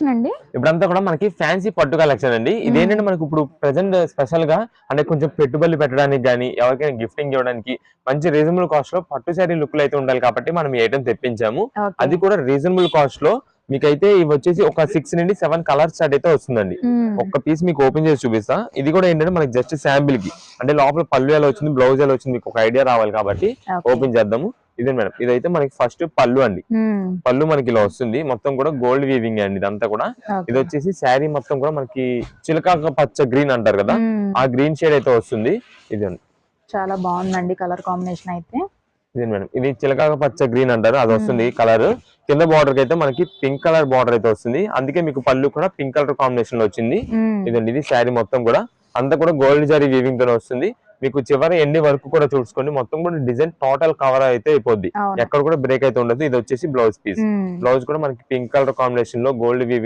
Collection అండి? ఇప్పుడంతా కూడా మనకి ఫ్యాన్సీ పట్టు కలెక్షన్ అండి. ఇదేంటంటే మనకి ఇప్పుడు ప్రెసెంట్ స్పెషల్ గా అంటే కొంచెం పెట్టుబడులు పెట్టడానికి గానీ, ఎవరికైనా గిఫ్టింగ్ ఇవ్వడానికి మంచి రీజనబుల్ కాస్ట్ లో పట్టు శారీ లుక్ లో అయితే ఉండాలి కాబట్టి మనం ఈ ఐటమ్ తెప్పించాము. ఓకే. అది కూడా రీజనబుల్ కాస్ట్ లో మీకైతే ఇవి వచ్చేసి ఒక 6 నుండి 7 కలర్స్ స్టార్ట్ అయితే వస్తుందండి. ఒక్క పీస్ మీకు ఓపెన్ చేసి చూపిస్తా. ఇది కూడా ఏంటంటే మనకి జస్ట్ శాంపిల్ కి అంటే లోపల పళ్ళు ఎలా వచ్చింది, బ్లౌజ్ ఎలా వచ్చింది మీకు ఒక ఐడియా రావాలి కాబట్టి ఓపెన్ చేద్దాము. ఇదే మేడం, ఇదైతే మనకి ఫస్ట్ పళ్ళు అండి. పళ్ళు మనకి ఇలా వస్తుంది, మొత్తం కూడా గోల్డ్ వీవింగ్ అండి ఇదంతా కూడా. ఇది వచ్చేసి శారీ మొత్తం కూడా మనకి చిలకాక పచ్చ గ్రీన్ అంటారు కదా, ఆ గ్రీన్ షేడ్ అయితే వస్తుంది. ఇది చాలా బాగుందండి కలర్ కాంబినేషన్ అయితే. ఇది మేడం, ఇది చిలకాక పచ్చ గ్రీన్ అంటారు, అది వస్తుంది కలర్. కింద బార్డర్ కి అయితే మనకి పింక్ కలర్ బార్డర్ అయితే వస్తుంది, అందుకే మీకు పళ్ళు కూడా పింక్ కలర్ కాంబినేషన్ లో వచ్చింది. ఇదండి, ఇది శారీ మొత్తం కూడా అంతా కూడా గోల్డ్ జరీ వీవింగ్ తో వస్తుంది. మీకు చివరి ఎండి వరకు కూడా చూసుకోండి, మొత్తం కూడా డిజైన్ టోటల్ కవర్ అయితే అయిపోద్ది, ఎక్కడ కూడా బ్రేక్ అయితే ఉండదు. ఇది వచ్చేసి బ్లౌజ్ పీస్. బ్లౌజ్ కూడా మనకి పింక్ కలర్ కాంబినేషన్ లో గోల్డ్ వీవింగ్